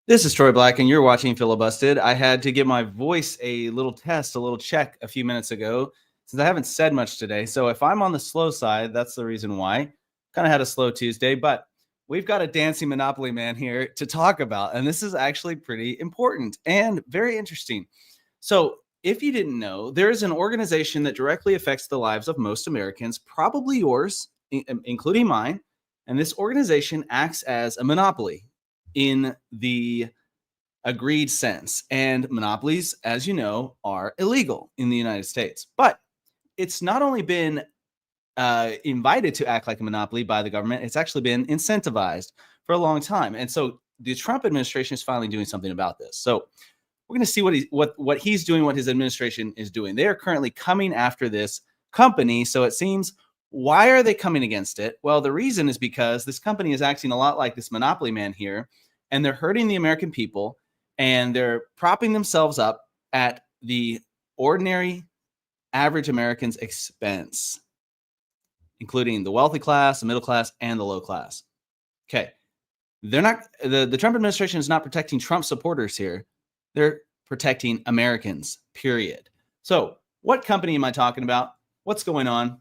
This is Troy Black, and you're watching Filibusted. I had to give my voice a little test, a little check a few minutes ago, since I haven't said much today. So if I'm on the slow side, that's the reason why. Kind of had a slow Tuesday, but we've got a dancing Monopoly man here to talk about, and this is actually pretty important and very interesting. So if you didn't know, there is an organization that directly affects the lives of most Americans, probably yours, including mine. And this organization acts as a monopoly in the agreed sense. And monopolies, as you know, are illegal in the United States. But it's not only been invited to act like a monopoly by the government, it's actually been incentivized for a long time. And so the Trump administration is finally doing something about this. So we're going to see what he's doing, what his administration is doing. They are currently coming after this company. So it seems, why are they coming against it? Well, the reason is because this company is acting a lot like this monopoly man here, and they're hurting the American people, and they're propping themselves up at the ordinary average American's expense, including the wealthy class, the middle class, and the low class. Okay. They're not, the Trump administration is not protecting Trump supporters here. They're protecting Americans, period. So what company am I talking about? What's going on?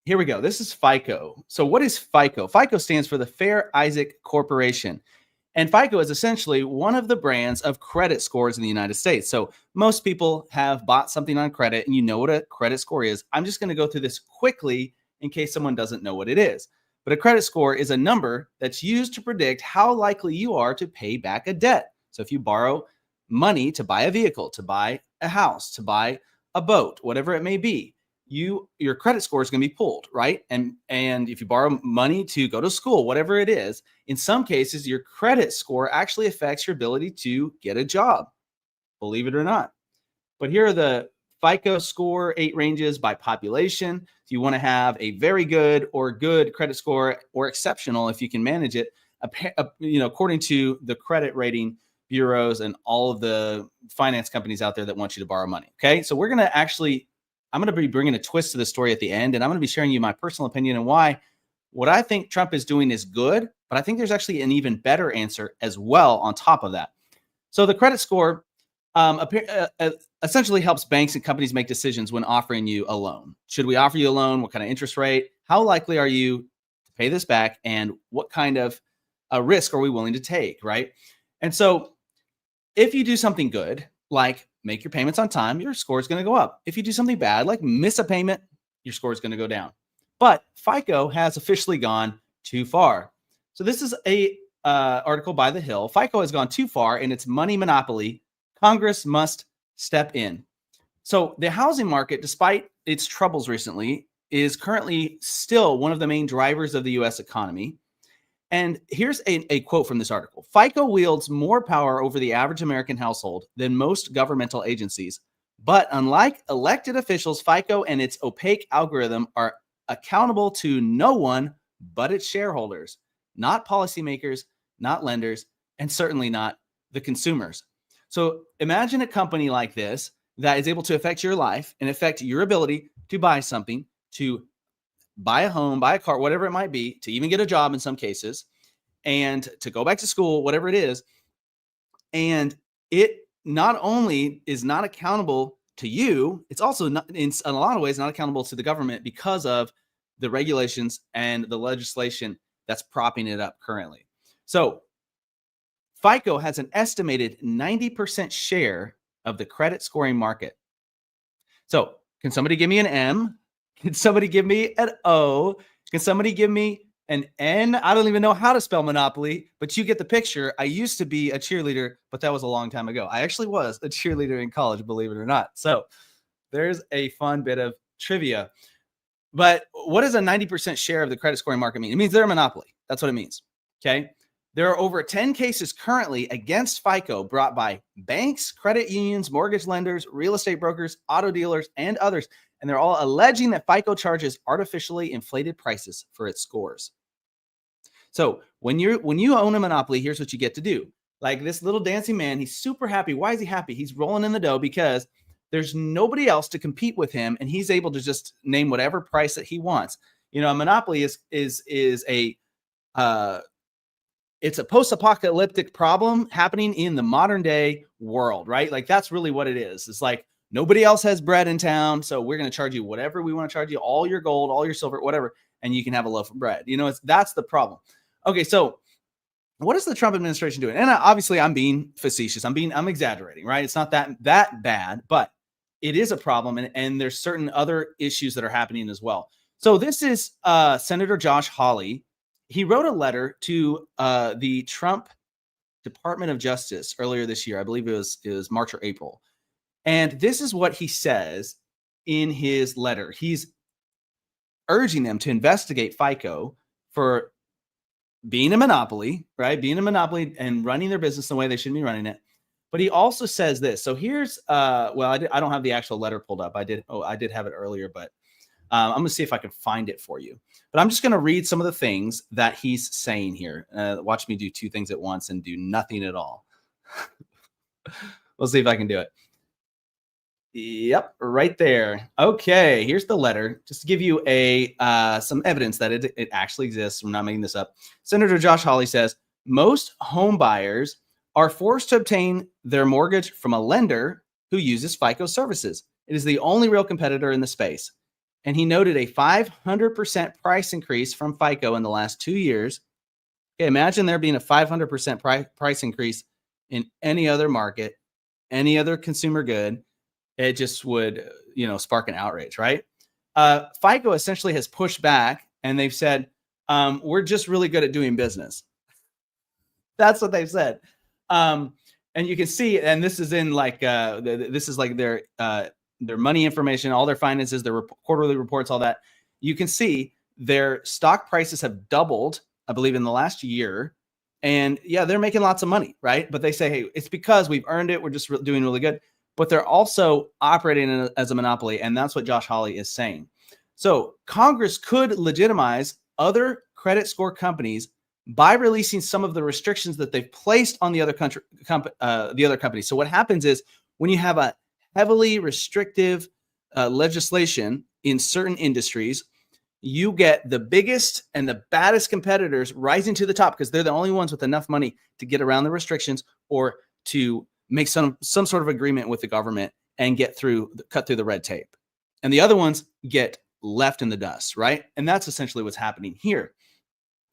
Here we go. This is FICO. So what is FICO? FICO stands for the Fair Isaac Corporation. And FICO is essentially one of the brands of credit scores in the United States. So most people have bought something on credit, and you know what a credit score is. I'm just going to go through this quickly in case someone doesn't know what it is. But a credit score is a number that's used to predict how likely you are to pay back a debt. So if you borrow money to buy a vehicle, to buy a house, to buy a boat, whatever it may be, your credit score is going to be pulled, right? And if you borrow money to go to school, whatever it is, in some cases, your credit score actually affects your ability to get a job, believe it or not. But here are the FICO score 8 ranges by population. If you want to have a very good or good credit score, or exceptional if you can manage it, according to the credit rating bureaus and all of the finance companies out there that want you to borrow money. Okay, so I'm going to be bringing a twist to the story at the end, and I'm going to be sharing you my personal opinion and why what I think Trump is doing is good, but I think there's actually an even better answer as well on top of that. So the credit score essentially helps banks and companies make decisions when offering you a loan. Should we offer you a loan? What kind of interest rate? How likely are you to pay this back? And what kind of risk are we willing to take, right? And so if you do something good, like make your payments on time, your score is going to go up. If you do something bad, like miss a payment, your score is going to go down. But FICO has officially gone too far. So this is a article by The Hill. FICO has gone too far in its money monopoly. Congress must step in. So the housing market, despite its troubles recently, is currently still one of the main drivers of the U.S. economy. And here's a quote from this article. FICO wields more power over the average American household than most governmental agencies. But unlike elected officials, FICO and its opaque algorithm are accountable to no one but its shareholders, not policymakers, not lenders, and certainly not the consumers. So imagine a company like this that is able to affect your life and affect your ability to buy something, to buy a home, buy a car, whatever it might be, to even get a job in some cases, and to go back to school, whatever it is. And it not only is not accountable to you, it's also not, in a lot of ways, not accountable to the government because of the regulations and the legislation that's propping it up currently. So FICO has an estimated 90% share of the credit scoring market. So can somebody give me an M? Can somebody give me an O? Can somebody give me an N? I don't even know how to spell monopoly, but you get the picture. I used to be a cheerleader, but that was a long time ago. I actually was a cheerleader in college, believe it or not. So there's a fun bit of trivia. But what does a 90% share of the credit scoring market mean? It means they're a monopoly. That's what it means. Okay. There are over 10 cases currently against FICO brought by banks, credit unions, mortgage lenders, real estate brokers, auto dealers, and others. And they're all alleging that FICO charges artificially inflated prices for its scores. So when you own a monopoly, here's what you get to do. Like this little dancing man, he's super happy. Why is he happy? He's rolling in the dough because there's nobody else to compete with him, and he's able to just name whatever price that he wants. You know, a monopoly is a it's a post-apocalyptic problem happening in the modern day world, right? Like that's really what it is. It's like nobody else has bread in town, so we're going to charge you whatever we want to charge you, all your gold, all your silver, whatever, and you can have a loaf of bread. That's the problem. Okay, so what is the Trump administration doing? And obviously, I'm being facetious. I'm exaggerating, right? It's not that bad, but it is a problem, and there's certain other issues that are happening as well. So this is Senator Josh Hawley. He wrote a letter to the Trump Department of Justice earlier this year. I believe it was March or April. And this is what he says in his letter. He's urging them to investigate FICO for being a monopoly, right? Being a monopoly and running their business the way they shouldn't be running it. But he also says this. So here's, I don't have the actual letter pulled up. I did have it earlier, but I'm going to see if I can find it for you. But I'm just going to read some of the things that he's saying here. Watch me do two things at once and do nothing at all. We'll see if I can do it. Yep, right there. Okay, here's the letter. Just to give you some evidence that it actually exists. I'm not making this up. Senator Josh Hawley says, most home buyers are forced to obtain their mortgage from a lender who uses FICO services. It is the only real competitor in the space. And he noted a 500% price increase from FICO in the last 2 years. Okay, imagine there being a 500% price increase in any other market, any other consumer good. It just would, spark an outrage, right? FICO essentially has pushed back, and they've said, we're just really good at doing business. That's what they've said. And you can see, and this is in this is like their money information, all their finances, their quarterly reports, all that. You can see their stock prices have doubled, I believe, in the last year. And yeah, they're making lots of money, right? But they say, hey, it's because we've earned it. We're just doing really good. But they're also operating as a monopoly. And that's what Josh Hawley is saying. So Congress could legitimize other credit score companies by releasing some of the restrictions that they've placed on the other companies. So what happens is when you have a heavily restrictive legislation in certain industries, you get the biggest and the baddest competitors rising to the top because they're the only ones with enough money to get around the restrictions or to make some sort of agreement with the government and cut through the red tape. And the other ones get left in the dust, right? And that's essentially what's happening here.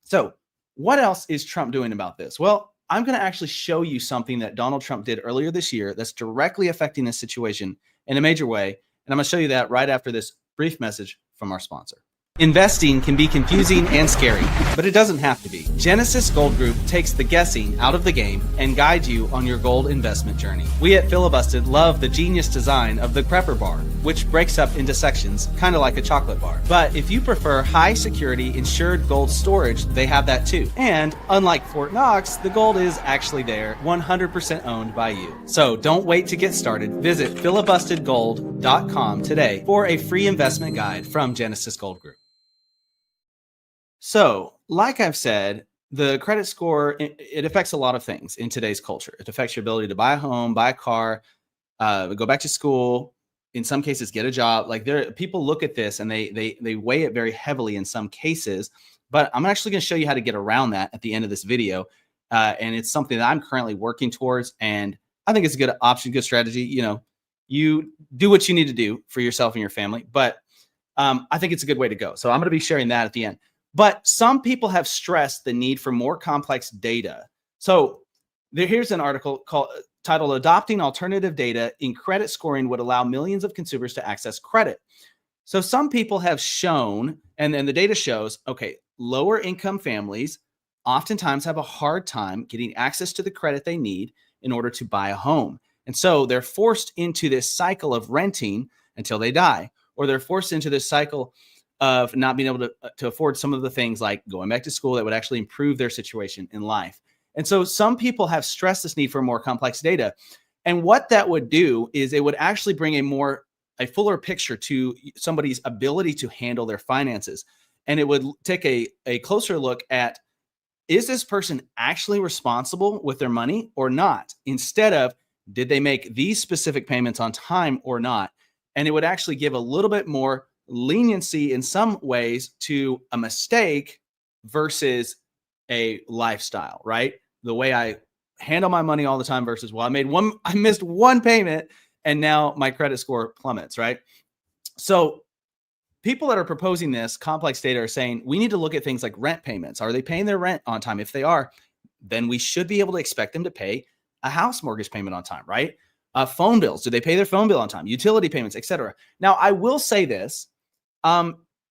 So what else is Trump doing about this? Well, I'm going to actually show you something that Donald Trump did earlier this year that's directly affecting this situation in a major way. And I'm going to show you that right after this brief message from our sponsor. Investing can be confusing and scary, but it doesn't have to be. Genesis Gold Group takes the guessing out of the game and guides you on your gold investment journey. We at Filibusted love the genius design of the Prepper Bar, which breaks up into sections, kind of like a chocolate bar. But if you prefer high security insured gold storage, they have that too. And unlike Fort Knox, the gold is actually there, 100% owned by you. So don't wait to get started. Visit filibustedgold.com today for a free investment guide from Genesis Gold Group. So, like I've said, the credit score, it affects a lot of things in today's culture. It affects your ability to buy a home, buy a car, go back to school, in some cases, get a job. Like people look at this and they weigh it very heavily in some cases, but I'm actually going to show you how to get around that at the end of this video. And it's something that I'm currently working towards. And I think it's a good option, good strategy. You do what you need to do for yourself and your family, but I think it's a good way to go. So I'm going to be sharing that at the end. But some people have stressed the need for more complex data. So here's an article titled Adopting Alternative Data in Credit Scoring Would Allow Millions of Consumers to Access Credit. So some people have shown, and the data shows, okay, lower income families oftentimes have a hard time getting access to the credit they need in order to buy a home. And so they're forced into this cycle of renting until they die, or they're forced into this cycle of not being able to afford some of the things like going back to school that would actually improve their situation in life. And so some people have stressed this need for more complex data. And what that would do is it would actually bring a fuller picture to somebody's ability to handle their finances. And it would take a closer look at, is this person actually responsible with their money or not? Instead of, did they make these specific payments on time or not? And it would actually give a little bit more leniency in some ways to a mistake versus a lifestyle, right? The way I handle my money all the time versus, well, I missed one payment and now my credit score plummets, right? So people that are proposing this complex data are saying we need to look at things like rent payments. Are they paying their rent on time? If they are, then we should be able to expect them to pay a house mortgage payment on time, right? Phone bills, do they pay their phone bill on time? Utility payments, etc. Now, I will say this: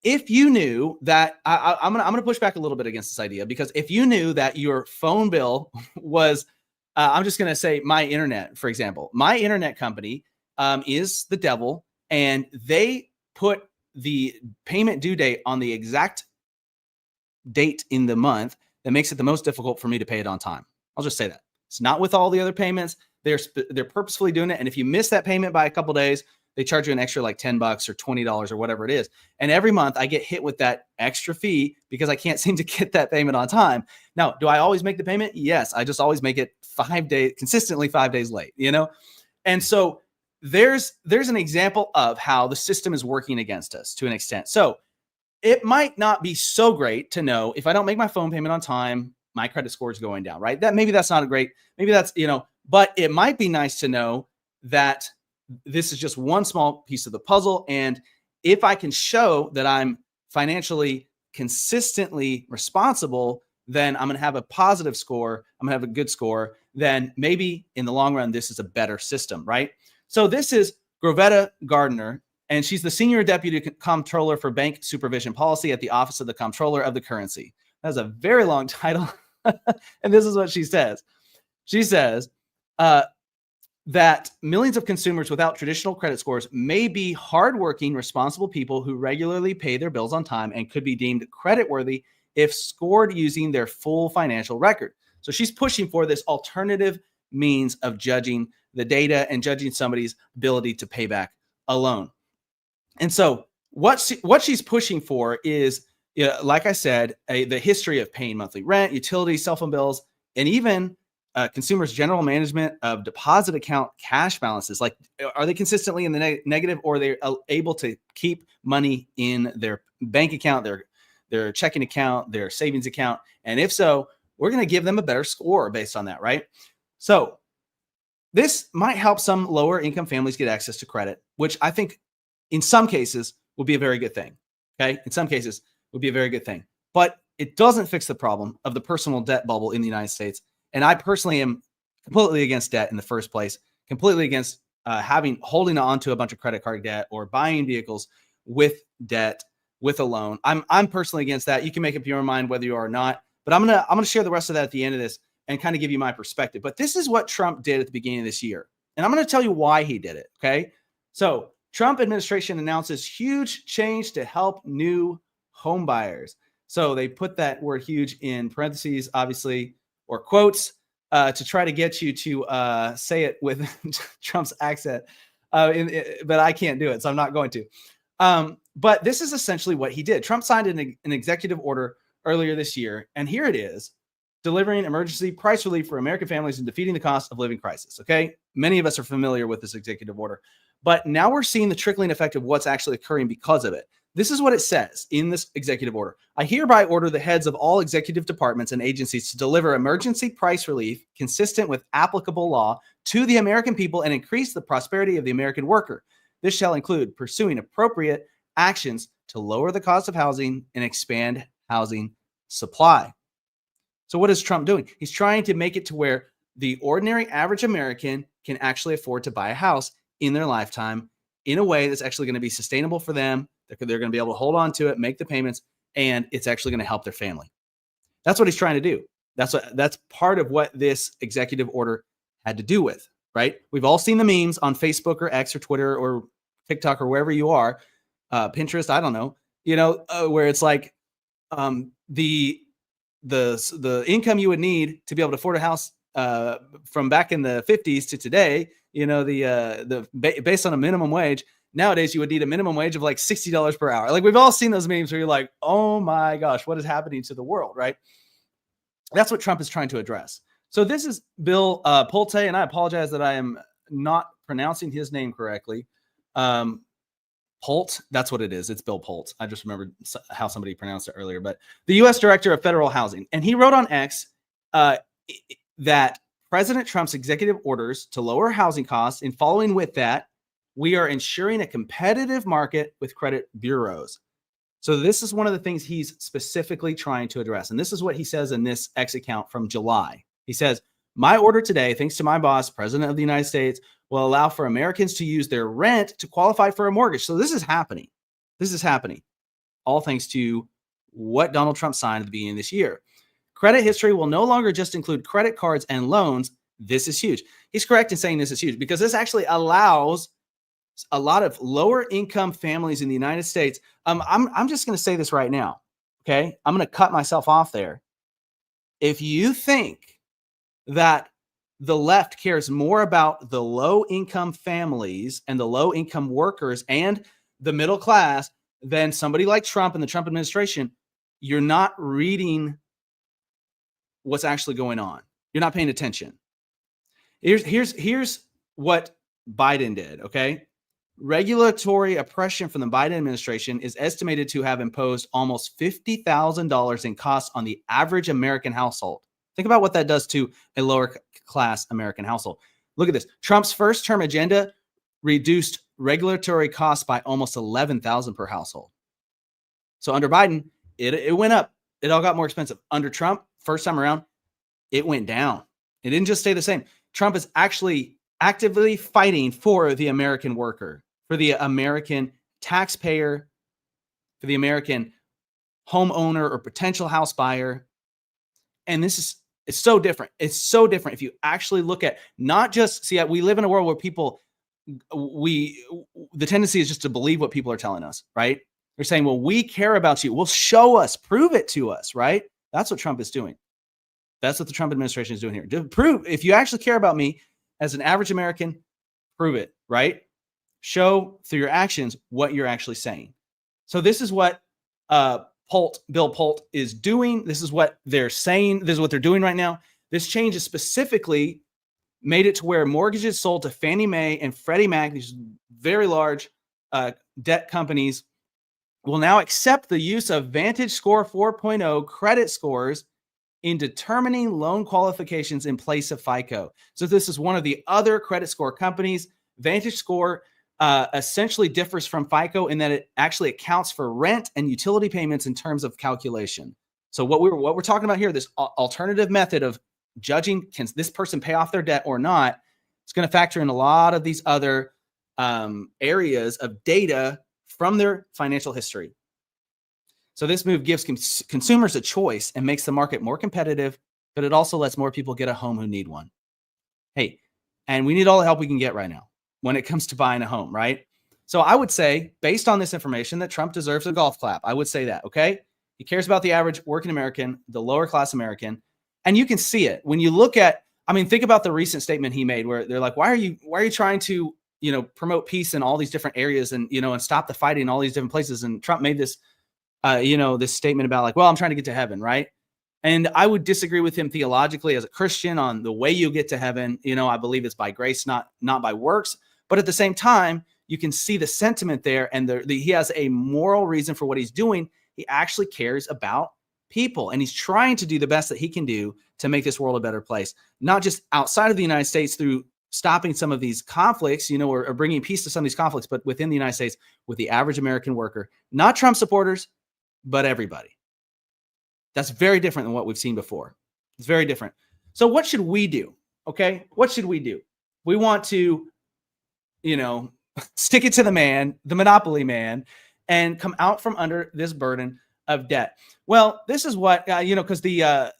if you knew that, I'm gonna push back a little bit against this idea, because if you knew that your phone bill was, I'm just gonna say my internet, for example, my internet company is the devil, and they put the payment due date on the exact date in the month that makes it the most difficult for me to pay it on time. I'll just say that. It's not with all the other payments. They're purposefully doing it. And if you miss that payment by a couple days, they charge you an extra like $10 or $20 or whatever it is. And every month I get hit with that extra fee because I can't seem to get that payment on time. Now, do I always make the payment? Yes. I just always make it consistently 5 days late, And so there's an example of how the system is working against us to an extent. So it might not be so great to know if I don't make my phone payment on time, my credit score is going down, right? Maybe that's not maybe that's, but it might be nice to know that this is just one small piece of the puzzle. And if I can show that I'm financially consistently responsible, then I'm going to have a positive score. I'm going to have a good score. Then maybe in the long run, this is a better system, right? So this is Grovetta Gardner, and she's the Senior Deputy Comptroller for Bank Supervision Policy at the Office of the Comptroller of the Currency. That's a very long title. And this is what she says. She says that millions of consumers without traditional credit scores may be hardworking, responsible people who regularly pay their bills on time and could be deemed creditworthy if scored using their full financial record. So she's pushing for this alternative means of judging the data and judging somebody's ability to pay back a loan. And so what she's pushing for is, like I said, the history of paying monthly rent, utilities, cell phone bills, and even consumers' general management of deposit account cash balances. Like, are they consistently in the negative, or are they able to keep money in their bank account, their checking account, their savings account? And if so, we're going to give them a better score based on that, right? So this might help some lower income families get access to credit, which I think in some cases will be a very good thing. Okay. In some cases would be a very good thing, but it doesn't fix the problem of the personal debt bubble in the United States. And I personally am completely against debt in the first place, completely against holding on to a bunch of credit card debt or buying vehicles with debt, with a loan. I'm personally against that. You can make up your mind whether you are or not, but I'm gonna share the rest of that at the end of this and kind of give you my perspective. But this is what Trump did at the beginning of this year, and I'm going to tell you why he did it. Okay, so Trump administration announces huge change to help new home buyers. So they put that word "huge" in parentheses, obviously, or quotes, to try to get you to say it with Trump's accent. But I can't do it, so I'm not going to. But this is essentially what he did. Trump signed an executive order earlier this year, and here it is: delivering emergency price relief for American families and defeating the cost of living crisis. Okay, many of us are familiar with this executive order, but now we're seeing the trickling effect of what's actually occurring because of it. This is what it says in this executive order. I hereby order the heads of all executive departments and agencies to deliver emergency price relief consistent with applicable law to the American people and increase the prosperity of the American worker. This shall include pursuing appropriate actions to lower the cost of housing and expand housing supply. So what is Trump doing? He's trying to make it to where the ordinary average American can actually afford to buy a house in their lifetime in a way that's actually going to be sustainable for them. They're going to be able to hold on to it, make the payments, and it's actually going to help their family. That's what he's trying to do. That's part of what this executive order had to do with, right? We've all seen the memes on Facebook or X or Twitter or TikTok or wherever you are, Pinterest, I don't know, where it's like the income you would need to be able to afford a house from back in the 50s to today, based on a minimum wage. Nowadays, you would need a minimum wage of like $60 per hour. Like, we've all seen those memes where you're like, oh my gosh, what is happening to the world, right? That's what Trump is trying to address. So this is Bill Pulte, and I apologize that I am not pronouncing his name correctly. Polt, that's what it is. It's Bill Polt. I just remembered how somebody pronounced it earlier, but the U.S. Director of Federal Housing. And he wrote on X that President Trump's executive orders to lower housing costs, and following with that, we are ensuring a competitive market with credit bureaus. So this is one of the things he's specifically trying to address. And this is what he says in this X account from July. He says, my order today, thanks to my boss, President of the United States, will allow for Americans to use their rent to qualify for a mortgage. So this is happening. This is happening. All thanks to what Donald Trump signed at the beginning of this year. Credit history will no longer just include credit cards and loans. This is huge. He's correct in saying this is huge because this actually allows a lot of lower income families in the United States. I'm just going to say this right now. Okay. I'm going to cut myself off there. If you think that the left cares more about the low income families and the low income workers and the middle class than somebody like Trump and the Trump administration, you're not reading what's actually going on. You're not paying attention. Here's what Biden did. Okay. Regulatory oppression from the Biden administration is estimated to have imposed almost $50,000 in costs on the average American household. Think about what that does to a lower class American household. Look at this. Trump's first term agenda reduced regulatory costs by almost $11,000 per household. So under Biden, it went up. It all got more expensive. Under Trump, first time around, it went down. It didn't just stay the same. Trump is actually actively fighting for the American worker, for the American taxpayer, for the American homeowner or potential house buyer. And it's so different. It's so different if you actually look at not just, see, we live in a world where people, the tendency is just to believe what people are telling us, right? They're saying, well, we care about you. Well, show us, prove it to us, right? That's what Trump is doing. That's what the Trump administration is doing here. To prove, if you actually care about me as an average American, prove it, right? Show through your actions what you're actually saying. So this is what Bill Polt is doing. This is what they're saying. This is what they're doing right now. This change is specifically made it to where mortgages sold to Fannie Mae and Freddie Mac, these very large debt companies, will now accept the use of Vantage Score 4.0 credit scores in determining loan qualifications in place of FICO. So this is one of the other credit score companies. Vantage Score essentially differs from FICO in that it actually accounts for rent and utility payments in terms of calculation. So what we're talking about here, this alternative method of judging, can this person pay off their debt or not, it's going to factor in a lot of these other areas of data from their financial history. So this move gives consumers a choice and makes the market more competitive, but it also lets more people get a home who need one. Hey, and we need all the help we can get right now when it comes to buying a home, right? So I would say, based on this information, that Trump deserves a golf clap. I would say that, okay? He cares about the average working American, the lower class American, and you can see it when you look at, I mean, think about the recent statement he made where they're like, why are you trying to, promote peace in all these different areas and, and stop the fighting in all these different places? And Trump made this, this statement about like, well, I'm trying to get to heaven, right? And I would disagree with him theologically as a Christian on the way you get to heaven. I believe it's by grace, not by works. But at the same time, you can see the sentiment there, and he has a moral reason for what he's doing. He actually cares about people, and he's trying to do the best that he can do to make this world a better place, not just outside of the United States through stopping some of these conflicts, or bringing peace to some of these conflicts, but within the United States with the average American worker, not Trump supporters, but everybody. That's very different than what we've seen before. It's very different. So what should we do? Okay. What should we do? We want to, stick it to the man, the monopoly man, and come out from under this burden of debt. Well, this is what, because the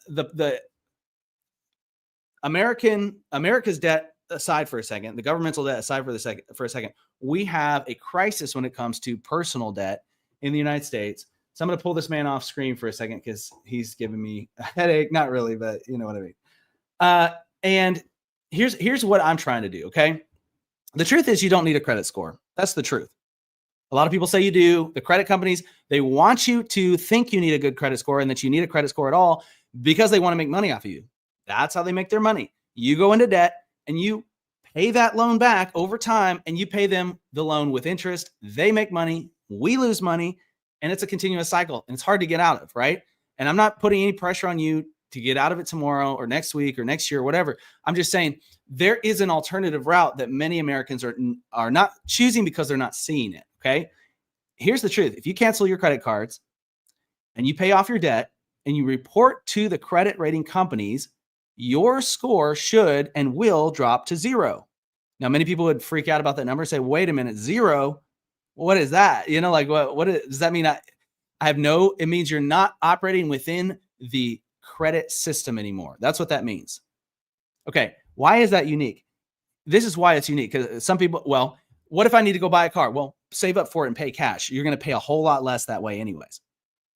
America's debt aside for a second, the governmental debt aside for a second, we have a crisis when it comes to personal debt in the United States. So I'm going to pull this man off screen for a second because he's giving me a headache. Not really, but you know what I mean. And here's what I'm trying to do. Okay. The truth is you don't need a credit score. That's the truth. A lot of people say you do. The credit companies, they want you to think you need a good credit score and that you need a credit score at all because they want to make money off of you. That's how they make their money. You go into debt and you pay that loan back over time, and you pay them the loan with interest. They make money, we lose money, and it's a continuous cycle, and it's hard to get out of, right? And I'm not putting any pressure on you to get out of it tomorrow or next week or next year or whatever. I'm just saying there is an alternative route that many Americans are not choosing because they're not seeing it, okay? Here's the truth. If you cancel your credit cards and you pay off your debt and you report to the credit rating companies, your score should and will drop to 0. Now, many people would freak out about that number and say, wait a minute, 0? What is that? You know, like does that mean? It means you're not operating within the credit system anymore. That's what that means. Okay. Why is that unique? This is why it's unique. Because some people, well, what if I need to go buy a car? Well, save up for it and pay cash. You're going to pay a whole lot less that way anyways.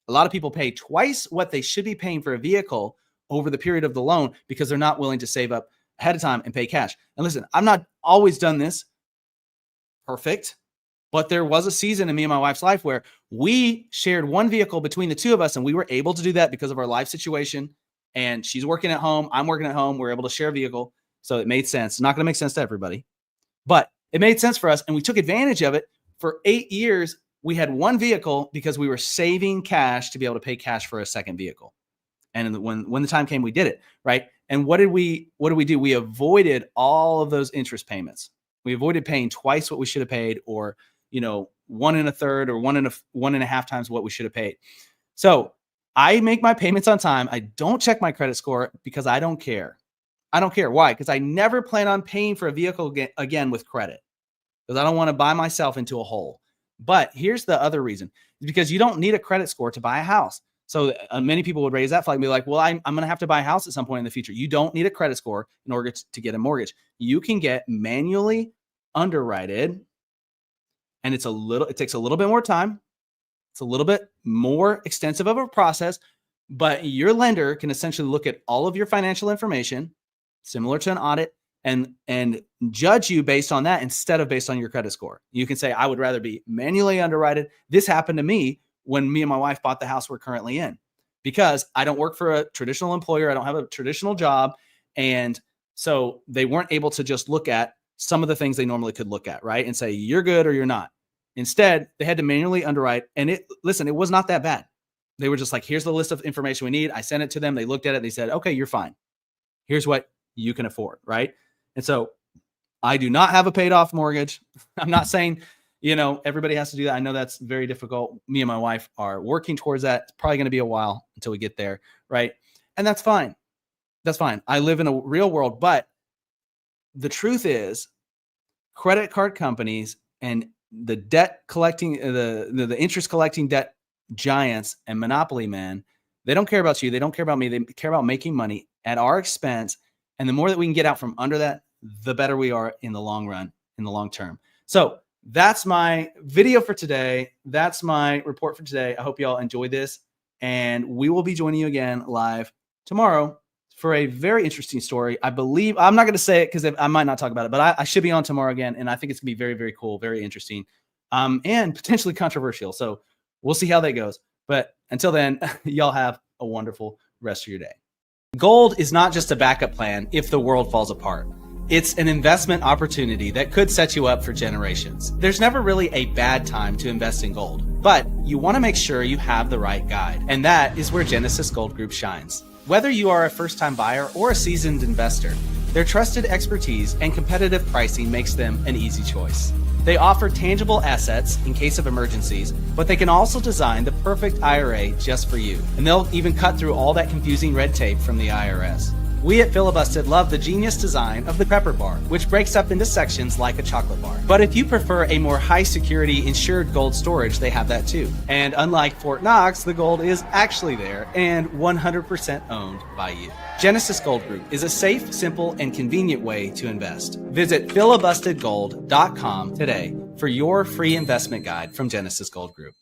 A lot of people pay twice what they should be paying for a vehicle over the period of the loan because they're not willing to save up ahead of time and pay cash. And listen, I'm not always done this perfect, but there was a season in me and my wife's life where we shared one vehicle between the two of us, and we were able to do that because of our life situation. And she's working at home, I'm working at home. We're able to share a vehicle. So it made sense. It's not going to make sense to everybody, but it made sense for us. And we took advantage of it. For 8 years, we had one vehicle because we were saving cash to be able to pay cash for a second vehicle. And when the time came, we did it, right? And what did we do? We avoided all of those interest payments. We avoided paying twice what we should have paid, or 1 1/3 or 1.5 times what we should have paid. So I make my payments on time. I don't check my credit score because I don't care. I don't care. Why? Because I never plan on paying for a vehicle again with credit, because I don't want to buy myself into a hole. But here's the other reason: because you don't need a credit score to buy a house. So many people would raise that flag and be like, well, I'm going to have to buy a house at some point in the future. You don't need a credit score in order to get a mortgage. You can get manually underwritten, and it takes a little bit more time. It's a little bit more extensive of a process, but your lender can essentially look at all of your financial information, similar to an audit, and judge you based on that instead of based on your credit score. You can say, I would rather be manually underwritten. This happened to me when me and my wife bought the house we're currently in, because I don't work for a traditional employer. I don't have a traditional job. And so they weren't able to just look at some of the things they normally could look at, right? And say, you're good or you're not. Instead, they had to manually underwrite. And it was not that bad. They were just like, here's the list of information we need. I sent it to them. They looked at it. They said, okay, you're fine. Here's what you can afford, right? And so I do not have a paid off mortgage. I'm not saying, everybody has to do that. I know that's very difficult. Me and my wife are working towards that. It's probably going to be a while until we get there, right? And that's fine. That's fine. I live in a real world, but the truth is, credit card companies and the debt collecting, the interest collecting debt giants and monopoly men, they don't care about you. They don't care about me. They care about making money at our expense. And the more that we can get out from under that, the better we are in the long run, in the long term. So that's my video for today. That's my report for today. I hope y'all enjoy this, and we will be joining you again live tomorrow for a very interesting story. I believe I'm not going to say it because I might not talk about it, but I should be on tomorrow again. And I think it's going to be very, very cool, very interesting, and potentially controversial. So we'll see how that goes. But until then, y'all have a wonderful rest of your day. Gold is not just a backup plan if the world falls apart. It's an investment opportunity that could set you up for generations. There's never really a bad time to invest in gold, but you want to make sure you have the right guide. And that is where Genesis Gold Group shines. Whether you are a first-time buyer or a seasoned investor, their trusted expertise and competitive pricing makes them an easy choice. They offer tangible assets in case of emergencies, but they can also design the perfect IRA just for you. And they'll even cut through all that confusing red tape from the IRS. We at Filibusted love the genius design of the Prepper Bar, which breaks up into sections like a chocolate bar. But if you prefer a more high-security insured gold storage, they have that too. And unlike Fort Knox, the gold is actually there and 100% owned by you. Genesis Gold Group is a safe, simple, and convenient way to invest. Visit filibustedgold.com today for your free investment guide from Genesis Gold Group.